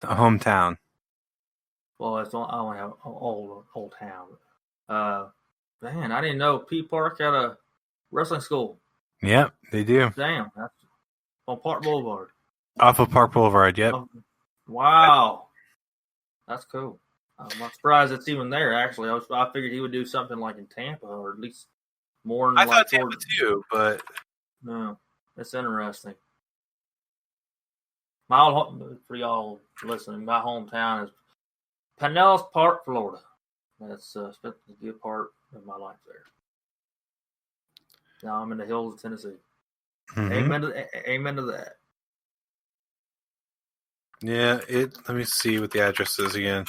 hometown. Well, I only have old town. Man, I didn't know P Park had a wrestling school. Yep, they do. Damn, that's on Park Boulevard. Off of Park Boulevard, yep. Wow, that's cool. I'm not surprised it's even there. Actually, I figured he would do something like in Tampa, or at least more. I thought Tampa too, but no, that's interesting. For y'all listening, my hometown is Pinellas Park, Florida. That's spent a good part of my life there. Now I'm in the hills of Tennessee. Mm-hmm. Amen to that. Yeah, let me see what the address is again. Of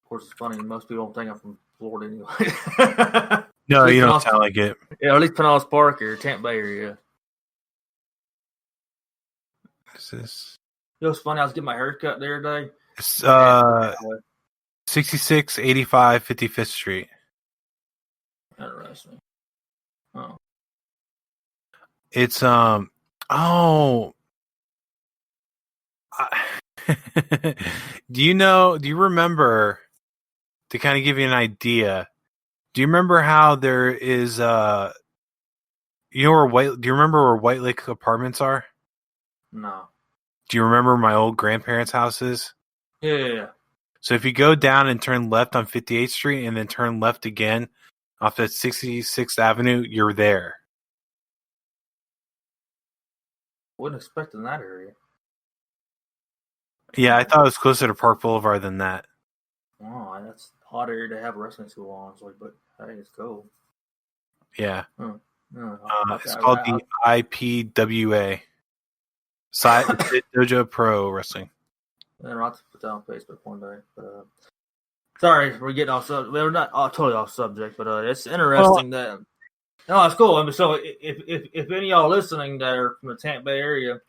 course, it's funny. Most people don't think I'm from Florida anyway. No, you don't sound like it. Yeah, at least Pinellas Park or Tampa Bay area. What's this? You know what's funny? I was getting my hair cut the other day. It's 6685 55th Street. Interesting. Oh. It's do you remember, to kind of give you an idea, do you remember how there is do you remember where White Lake Apartments are? No. Do you remember where my old grandparents' house is? Yeah. So if you go down and turn left on 58th Street and then turn left again off at 66th Avenue, you're there. Wasn't expecting that area. Yeah, I thought it was closer to Park Boulevard than that. Oh, that's an odd area to have a wrestling school on. But hey, it's cool. Yeah. It's called the IPWA. Side Dojo Pro Wrestling. And I'll have to put that on Facebook one day. But sorry, we're getting off subject. We're not totally off subject, but it's interesting that. No, it's cool. I mean, so if any of y'all listening that are from the Tampa Bay area,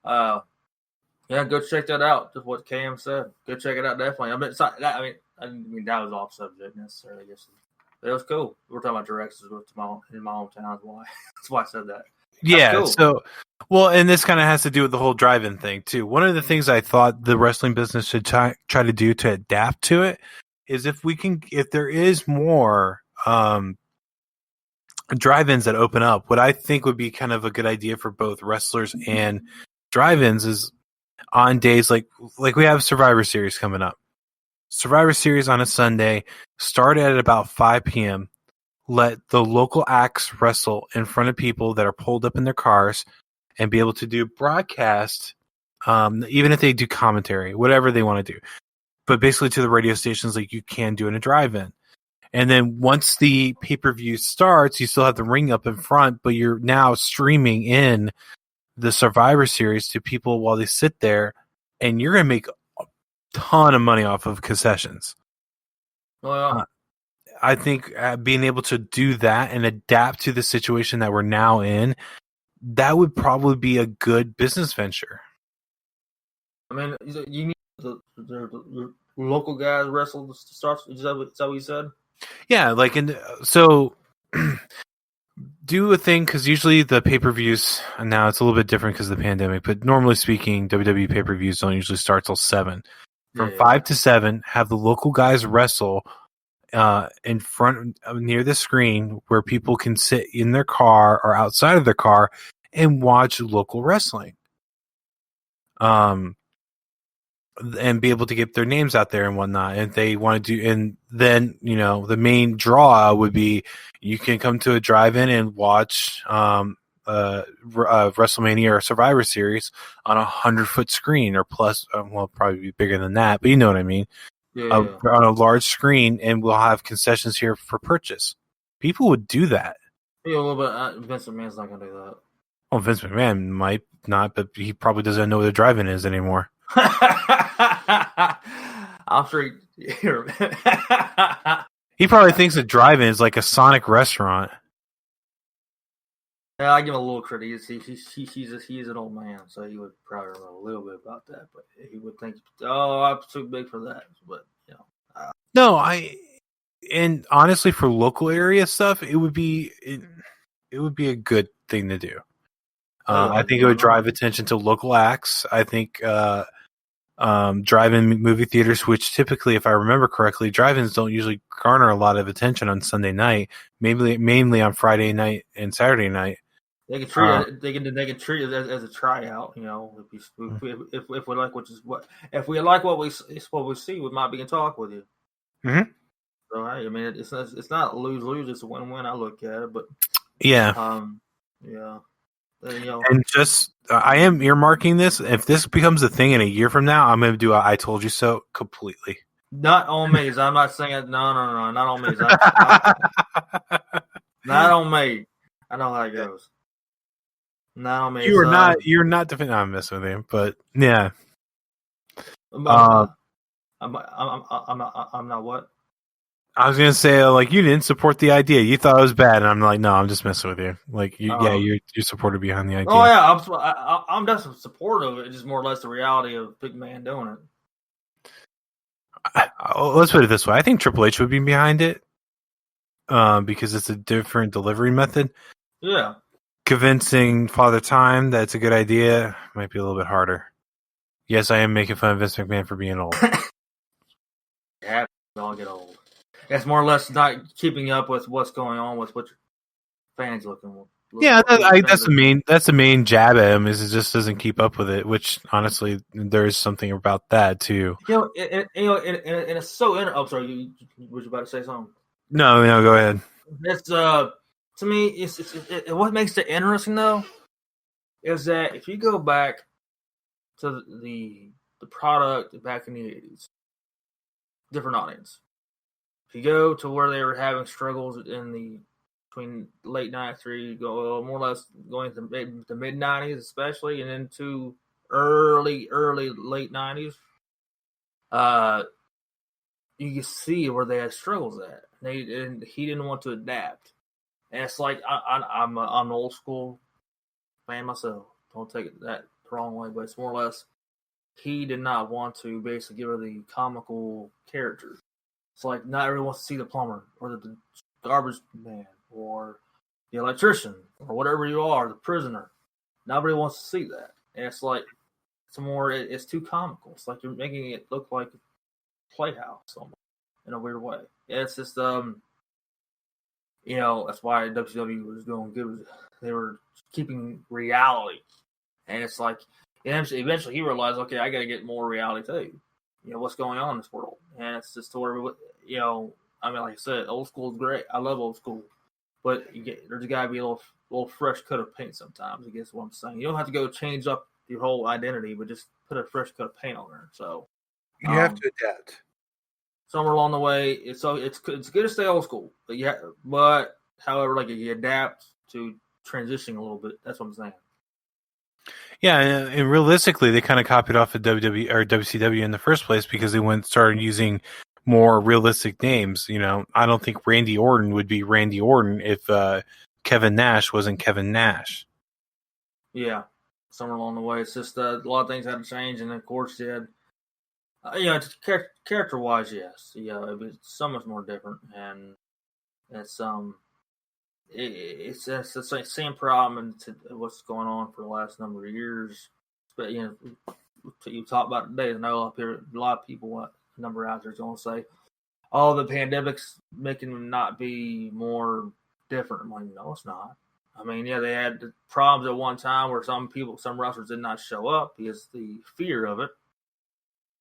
yeah, go check that out. Just what Cam said. Go check it out. Definitely. I didn't mean that was off subject necessarily. I guess it was cool. We're talking about directions in my hometown. That's why I said that. Yeah. Cool. So, and this kind of has to do with the whole drive-in thing too. One of the things I thought the wrestling business should try to do to adapt to it is if there is more drive-ins that open up. What I think would be kind of a good idea for both wrestlers and drive-ins is on days like we have Survivor Series coming up. Survivor Series on a Sunday, start at about 5 p.m. Let the local acts wrestle in front of people that are pulled up in their cars and be able to do broadcast, even if they do commentary, whatever they want to do. But basically to the radio stations like you can do in a drive-in. And then once the pay-per-view starts, you still have the ring up in front, but you're now streaming in the Survivor Series to people while they sit there, and you're going to make a ton of money off of concessions. Oh, yeah. I think being able to do that and adapt to the situation that we're now in, that would probably be a good business venture. I mean, you need the local guys wrestle to start. Is that what you said? Yeah, so do a thing, because usually the pay-per-views, and now it's a little bit different because of the pandemic, but normally speaking, WWE pay-per-views don't usually start till 7. From 5 to 7, have the local guys wrestle in front near the screen where people can sit in their car or outside of their car and watch local wrestling. And be able to get their names out there and whatnot. And if they want to do, and then, the main draw would be you can come to a drive-in and watch WrestleMania or Survivor Series on 100-foot screen or plus, probably be bigger than that, but you know what I mean. On a large screen, and we'll have concessions here for purchase. People would do that. Yeah, a little bit. Vince McMahon's not going to do that. Oh, Vince McMahon might not, but he probably doesn't know what a drive-in is anymore. I'm sure he probably thinks a drive-in is like a Sonic restaurant. Yeah, I give him a little credit. He's an old man, so he would probably know a little bit about that. But he would think, "Oh, I'm too big for that." But no, and honestly, for local area stuff, it would be a good thing to do. I think it would drive attention to local acts. I think drive-in movie theaters, which typically, if I remember correctly, drive-ins don't usually garner a lot of attention on Sunday night, mainly on Friday night and Saturday night. They can treat it. They can treat it as a tryout. You know, if we like if we like what we see, we might be in talk with you. Mm-hmm. So hey, I mean, it's not lose. It's a win-win. I look at it, but yeah, yeah. You know, and just I am earmarking this. If this becomes a thing in a year from now, I'm going to do a "I told you so" completely. Not on me. I'm not saying it. No, not on me. Not on me. I know how it goes. Not on me. You're not defending. I'm messing with you, but yeah. I'm not what? I was gonna say, like, you didn't support the idea. You thought it was bad, and I'm like, no, I'm just messing with you. Like, you're supported behind the idea. Oh yeah, I'm definitely supportive of it. It's just more or less the reality of big man doing it. Let's put it this way: I think Triple H would be behind it, because it's a different delivery method. Yeah, convincing Father Time that it's a good idea might be a little bit harder. Yes, I am making fun of Vince McMahon for being old. Yeah, we all get old. It's more or less not keeping up with what's going on with what fans looking for. Yeah, that's the main jab at him is it just doesn't keep up with it. Which honestly, there is something about that too. And it's so. Oh, sorry, was you about to say something? No, go ahead. It's to me, it's what makes it interesting though is that if you go back to the product back in the 80s, different audience. If you go to where they were having struggles between late '93, more or less going to the mid '90s, especially, and into early late '90s, you can see where they had struggles at. And he didn't want to adapt. And it's like I'm an old school fan myself. Don't take it that the wrong way, but it's more or less he did not want to basically give her the comical characters. It's like not everyone wants to see the plumber or the garbage man or the electrician or whatever you are, the prisoner. Nobody wants to see that. And it's like it's too comical. It's like you're making it look like a playhouse almost in a weird way. It's just that's why WCW was doing good. They were keeping reality. And it's like eventually he realized, okay, I got to get more reality too. What's going on in this world. And it's just where, I mean, like I said, old school is great. I love old school. But there's got to be a little fresh coat of paint sometimes, I guess what I'm saying. You don't have to go change up your whole identity, but just put a fresh coat of paint on there. So you have to adapt. Somewhere along the way, it's good to stay old school. But however, like you adapt to transitioning a little bit. That's what I'm saying. Yeah, and realistically, they kind of copied off of WWE or WCW in the first place because they started using more realistic names. I don't think Randy Orton would be Randy Orton if Kevin Nash wasn't Kevin Nash. Yeah, somewhere along the way, it's just a lot of things had to change, and of course, you had, character-wise, yes, it's so much more different, and it's It's the same problem to what's going on for the last number of years. But you talk about it today. I know up here a lot of people, a number out there, is going to say, "Oh, the pandemic's making them not be more different." I'm like, no, it's not. I mean, yeah, they had the problems at one time where some wrestlers did not show up because the fear of it.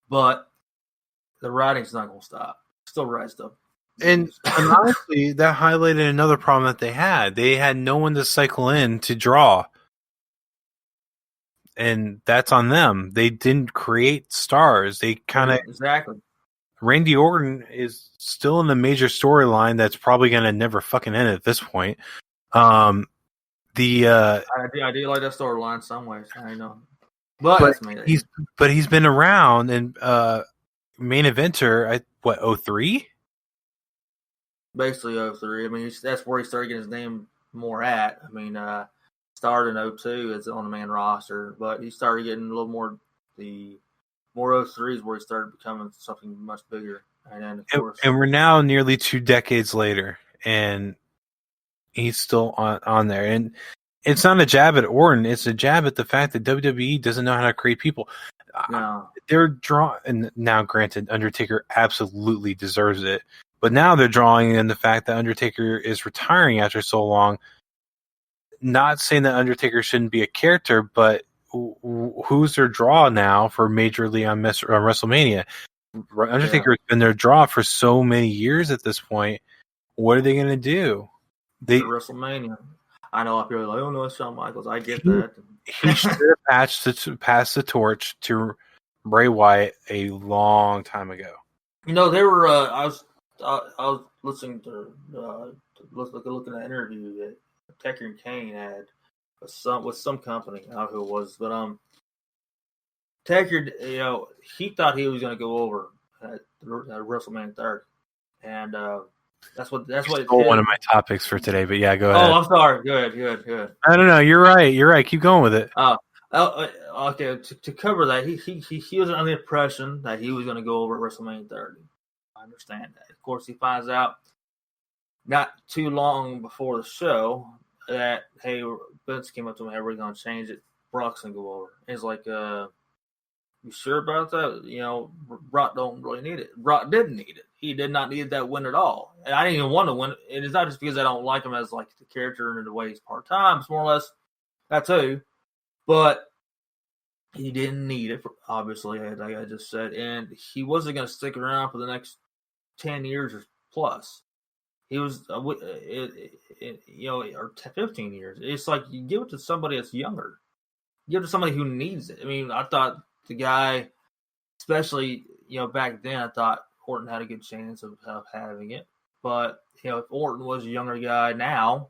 But the writing's not going to stop. Still write stuff. And honestly, that highlighted another problem that they had. They had no one to cycle in to draw. And that's on them. They didn't create stars. They kind of... Exactly. Randy Orton is still in the major storyline that's probably going to never fucking end at this point. I do like that storyline some ways. I know. But he's been around and main eventer, 03? Basically 03. I mean, that's where he started getting his name more at. I mean, started in 02 as on the main roster, but he started getting a little more, the more 03s where he started becoming something much bigger. And then, of course, and we're now nearly 2 decades later, and he's still on there. And it's not a jab at Orton. It's a jab at the fact that WWE doesn't know how to create people. No. They're and now granted, Undertaker absolutely deserves it, but now they're drawing in the fact that Undertaker is retiring after so long. Not saying that Undertaker shouldn't be a character, but who's their draw now for majorly on WrestleMania? Undertaker has been their draw for so many years at this point. What are they going to do? They WrestleMania. I know a lot of people are like, "Oh no, it's Shawn Michaels." I get that. He should have passed the torch to Bray Wyatt a long time ago. You know, they were. I was listening to looking at an interview that Taker and Kane had with some company. I don't know who it was, but Taker, he thought he was going to go over at WrestleMania 30, and that's what one of my topics for today. But yeah, go ahead. Oh, I'm sorry. Good. I don't know. You're right. Keep going with it. Okay. To cover that, he was under the impression that he was going to go over at WrestleMania 30. I understand that. Of course, he finds out not too long before the show that, hey, Vince came up to him, hey, we're going to change it. Brock's going to go over. And he's like, you sure about that? Brock don't really need it. Brock didn't need it. He did not need that win at all. And I didn't even want to win. And it's not just because I don't like him as like the character and the way he's part-time. It's more or less that too. But he didn't need it, obviously, like I just said. And he wasn't going to stick around for the next 10 years or plus. He was, or 15 years. It's like you give it to somebody that's younger. Give it to somebody who needs it. I mean, I thought the guy, especially, back then, I thought Orton had a good chance of having it. But, if Orton was a younger guy now,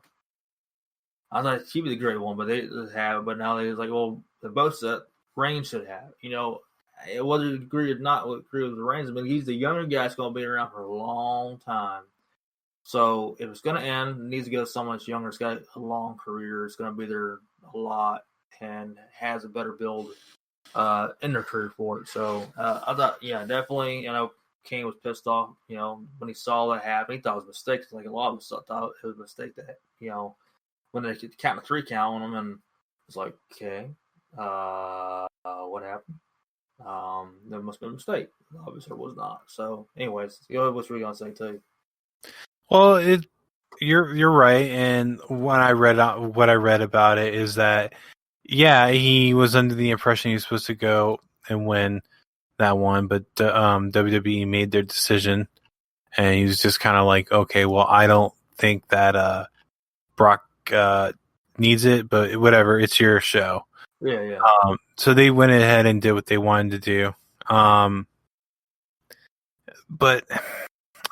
I thought he'd be the great one, but they have it. But now they're like, well, they both said Reigns should have it. Whether you agree or not agree with the Reigns, I mean, he's the younger guy that's going to be around for a long time. So if it's going to end, it needs to go to someone that's younger. It's got a long career. It's going to be there a lot and has a better build in their career for it. So I thought, definitely, Kane was pissed off, when he saw that happen. He thought it was a mistake. Like a lot of us thought it was a mistake that, when they could count a 3 count on him, and it's like, okay, what happened? There must have been a mistake. Obviously, it was not. So, anyways, what were you going to say, too? Well, you're right, and what I read about it is that, yeah, he was under the impression he was supposed to go and win that one, but WWE made their decision, and he was just kind of like, okay, well, I don't think that Brock needs it, but whatever, it's your show. Yeah. So they went ahead and did what they wanted to do. But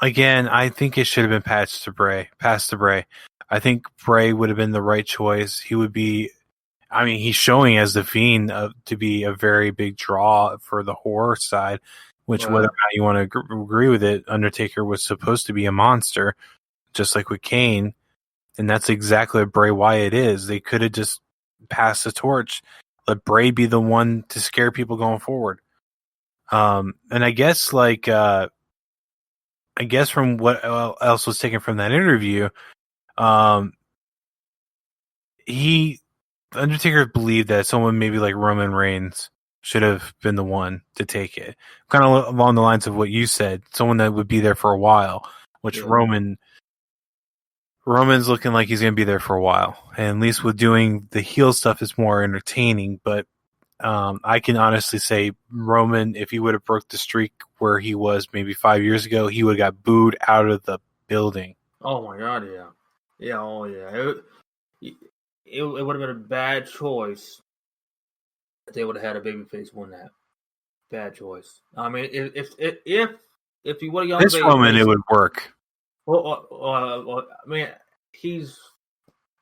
again, I think it should have been passed to Bray. I think Bray would have been the right choice. He would be, I mean, he's showing as the Fiend to be a very big draw for the horror side, which whether or not you want to agree with it, Undertaker was supposed to be a monster, just like with Kane. And that's exactly what Bray Wyatt is. They could have just passed the torch, let Bray be the one to scare people going forward. And I guess from what else was taken from that interview, Undertaker believed that someone maybe like Roman Reigns should have been the one to take it. Kind of along the lines of what you said, someone that would be there for a while, which Roman's looking like he's going to be there for a while. And at least with doing the heel stuff, it's more entertaining. But I can honestly say Roman, if he would have broke the streak where he was maybe 5 years ago, he would have got booed out of the building. Oh, my God, yeah. Yeah, oh, yeah. It would have been a bad choice if they would have had a babyface win that. Bad choice. I mean, if he would have gone this Roman, it would work. Well, I mean, he's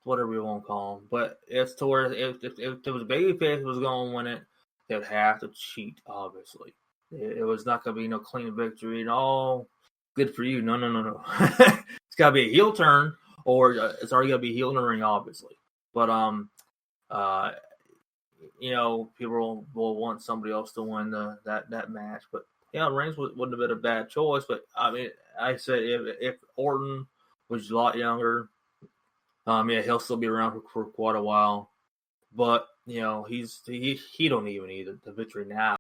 whatever you want to call him, but it's to where if there was a babyface who was going to win it, they would have to cheat. Obviously, it was not going to be no clean victory and all. Good for you. No. It's got to be a heel turn, or it's already got to be heel in the ring, obviously. But people will want somebody else to win that match. But yeah, Reigns wouldn't have been a bad choice. But I mean, I said if Orton was a lot younger, Yeah, he'll still be around for quite a while, but he don't even need the victory now.